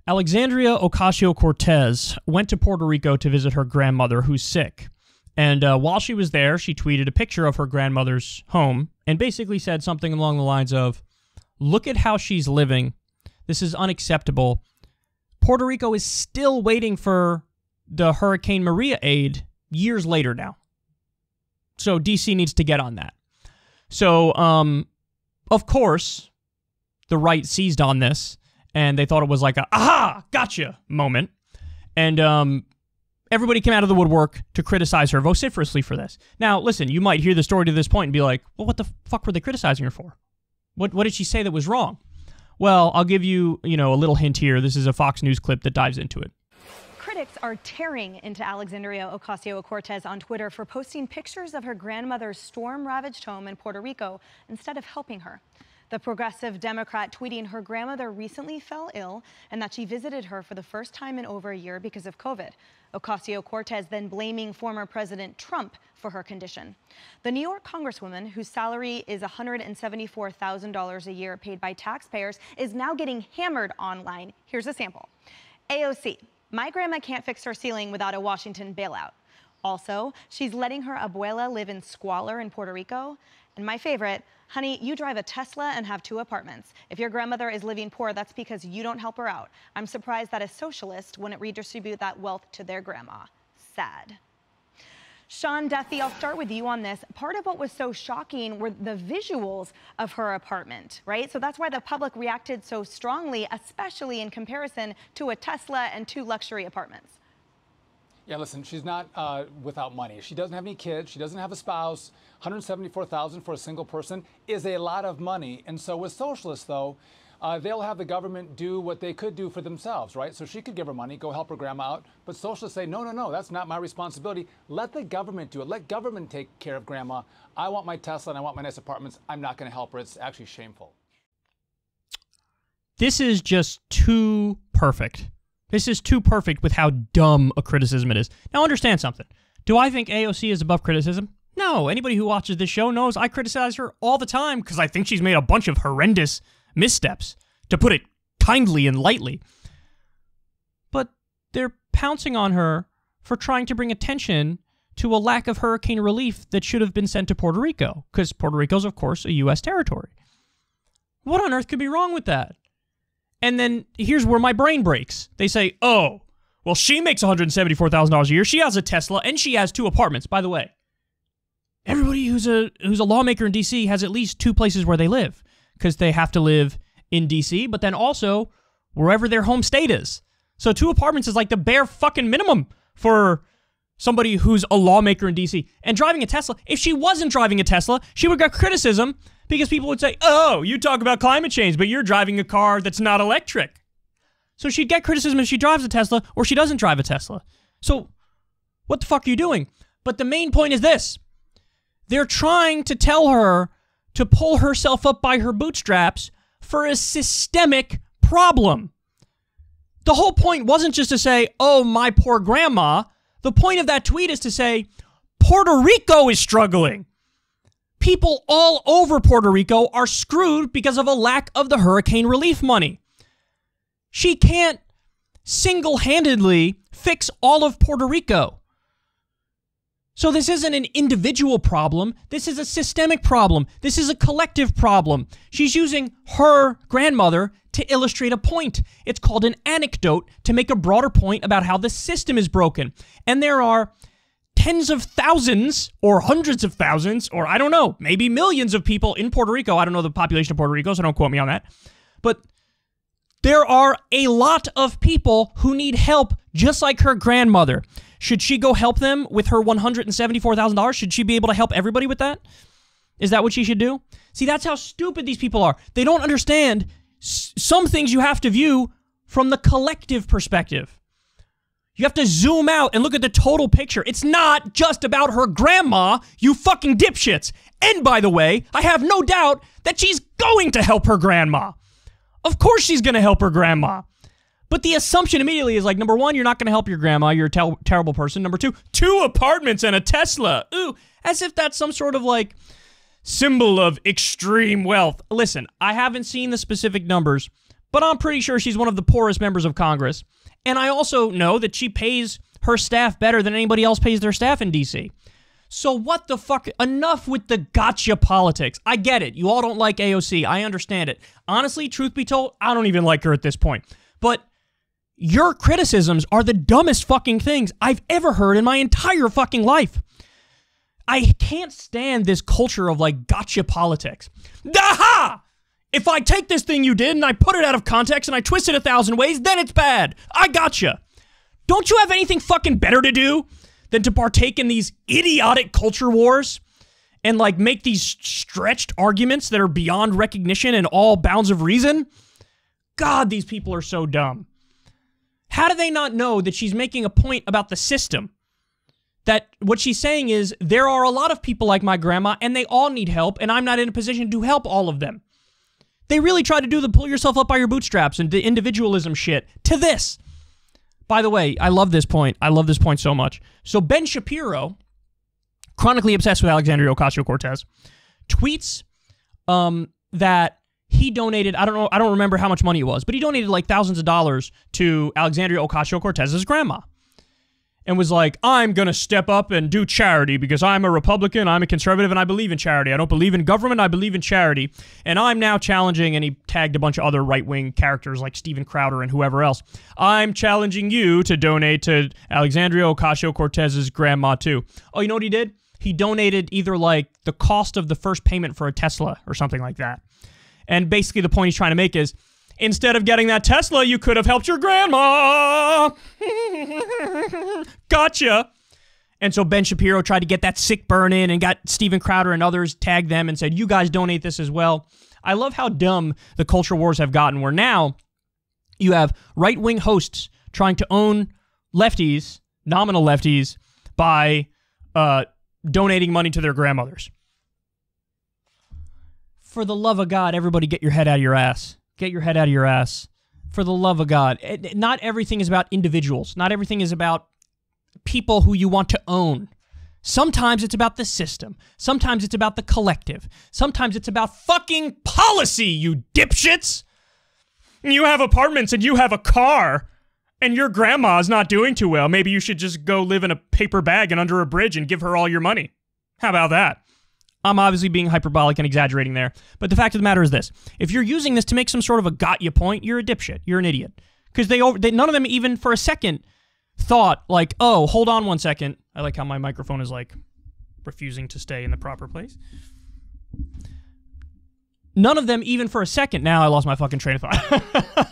Alexandria Ocasio-Cortez went to Puerto Rico to visit her grandmother who's sick. And while she was there, she tweeted a picture of her grandmother's home and basically said something along the lines of, "Look at how she's living. This is unacceptable. Puerto Rico is still waiting for the Hurricane Maria aid years later now. So D.C. needs to get on that." So, of course, the right seized on this, and they thought it was like a, aha, gotcha moment. And everybody came out of the woodwork to criticize her vociferously for this. Now, listen, you might hear the story to this point and be like, well, what the fuck were they criticizing her for? What did she say that was wrong? Well, I'll give you, a little hint here. This is a Fox News clip that dives into it. Critics are tearing into Alexandria Ocasio-Cortez on Twitter for posting pictures of her grandmother's storm-ravaged home in Puerto Rico instead of helping her. The progressive Democrat tweeting her grandmother recently fell ill and that she visited her for the first time in over a year because of COVID. Ocasio-Cortez then blaming former President Trump for her condition. The New York congresswoman, whose salary is $174,000 a year paid by taxpayers, is now getting hammered online. Here's a sample. AOC, my grandma can't fix her ceiling without a Washington bailout. Also, she's letting her abuela live in squalor in Puerto Rico. And my favorite, honey, you drive a Tesla and have 2 apartments. If your grandmother is living poor, that's because you don't help her out. I'm surprised that a socialist wouldn't redistribute that wealth to their grandma. Sad. Sean Duffy, I'll start with you on this. Part of what was so shocking were the visuals of her apartment, right? So that's why the public reacted so strongly, especially in comparison to a Tesla and 2 luxury apartments. Yeah, listen, she's not without money. She doesn't have any kids. She doesn't have a spouse. $174,000 for a single person is a lot of money. And so with socialists, though, they'll have the government do what they could do for themselves, right? So she could give her money, go help her grandma out. But socialists say, no, no, no, that's not my responsibility. Let the government do it. Let government take care of grandma. I want my Tesla and I want my nice apartments. I'm not going to help her. It's actually shameful. This is just too perfect. This is too perfect with how dumb a criticism it is. Now, understand something. Do I think AOC is above criticism? No. Anybody who watches this show knows I criticize her all the time because I think she's made a bunch of horrendous missteps, to put it kindly and lightly. But they're pouncing on her for trying to bring attention to a lack of hurricane relief that should have been sent to Puerto Rico, because Puerto Rico is, of course, a U.S. territory. What on earth could be wrong with that? And then here's where my brain breaks. They say, oh, well, she makes $174,000 a year. She has a Tesla and she has 2 apartments. By the way, everybody who's a lawmaker in D.C. has at least 2 places where they live because they have to live in D.C., but then also wherever their home state is. So 2 apartments is like the bare fucking minimum for somebody who's a lawmaker in D.C. And driving a Tesla, if she wasn't driving a Tesla, she would get criticism because people would say, oh, you talk about climate change, but you're driving a car that's not electric. So she'd get criticism if she drives a Tesla or she doesn't drive a Tesla. So what the fuck are you doing? But the main point is this. They're trying to tell her to pull herself up by her bootstraps for a systemic problem. The whole point wasn't just to say, oh, my poor grandma. The point of that tweet is to say, Puerto Rico is struggling. People all over Puerto Rico are screwed because of a lack of the hurricane relief money. She can't single-handedly fix all of Puerto Rico. So this isn't an individual problem. This is a systemic problem. This is a collective problem. She's using her grandmother to illustrate a point. It's called an anecdote to make a broader point about how the system is broken. And there are tens of thousands or hundreds of thousands, or I don't know, maybe millions of people in Puerto Rico. I don't know the population of Puerto Rico, so don't quote me on that. But there are a lot of people who need help just like her grandmother. Should she go help them with her $174,000? Should she be able to help everybody with that? Is that what she should do? See, that's how stupid these people are. They don't understand some things you have to view from the collective perspective. You have to zoom out and look at the total picture. It's not just about her grandma, you fucking dipshits. And by the way, I have no doubt that she's going to help her grandma. Of course she's going to help her grandma. But the assumption immediately is like, number one, you're not going to help your grandma. You're a terrible person. Number two, 2 apartments and a Tesla. Ooh, as if that's some sort of like symbol of extreme wealth. Listen, I haven't seen the specific numbers, but I'm pretty sure she's one of the poorest members of Congress. And I also know that she pays her staff better than anybody else pays their staff in D.C. So what the fuck? Enough with the gotcha politics. I get it. You all don't like AOC. I understand it. Honestly, truth be told, I don't even like her at this point. But your criticisms are the dumbest fucking things I've ever heard in my entire fucking life. I can't stand this culture of like gotcha politics. Aha! If I take this thing you did and I put it out of context and I twist it 1,000 ways, then it's bad. I gotcha. Don't you have anything fucking better to do than to partake in these idiotic culture wars and like make these stretched arguments that are beyond recognition and all bounds of reason? God, these people are so dumb. How do they not know that she's making a point about the system? That what she's saying is, there are a lot of people like my grandma, and they all need help, and I'm not in a position to help all of them. They really try to do the pull yourself up by your bootstraps and the individualism shit to this. By the way, I love this point. I love this point so much. So Ben Shapiro, chronically obsessed with Alexandria Ocasio-Cortez, tweets that he donated, I don't remember how much money it was, but he donated like thousands of dollars to Alexandria Ocasio-Cortez's grandma. And was like, I'm going to step up and do charity because I'm a Republican, I'm a conservative, and I believe in charity. I don't believe in government, I believe in charity. And I'm now challenging, and he tagged a bunch of other right-wing characters like Steven Crowder and whoever else. I'm challenging you to donate to Alexandria Ocasio-Cortez's grandma too. Oh, you know what he did? He donated either like the cost of the first payment for a Tesla or something like that. And basically the point he's trying to make is, instead of getting that Tesla, you could have helped your grandma. Gotcha. And so Ben Shapiro tried to get that sick burn in and got Steven Crowder and others, tagged them and said, you guys donate this as well. I love how dumb the culture wars have gotten, where now you have right-wing hosts trying to own lefties, nominal lefties, by donating money to their grandmothers. For the love of God, everybody get your head out of your ass. Get your head out of your ass. For the love of God. Not everything is about individuals. Not everything is about people who you want to own. Sometimes it's about the system. Sometimes it's about the collective. Sometimes it's about fucking policy, you dipshits! You have apartments and you have a car, and your grandma's not doing too well. Maybe you should just go live in a paper bag and under a bridge and give her all your money. How about that? I'm obviously being hyperbolic and exaggerating there, but the fact of the matter is this. If you're using this to make some sort of a got-you point, you're a dipshit. You're an idiot. Because none of them even for a second thought, like, oh, hold on one second. I like how my microphone is, like, refusing to stay in the proper place. None of them even for a second, now I lost my fucking train of thought.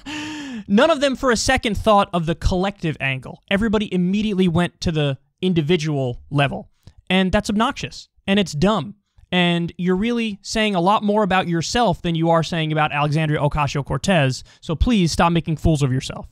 None of them for a second thought of the collective angle. Everybody immediately went to the individual level. And that's obnoxious. And it's dumb. And you're really saying a lot more about yourself than you are saying about Alexandria Ocasio-Cortez, so please stop making fools of yourself.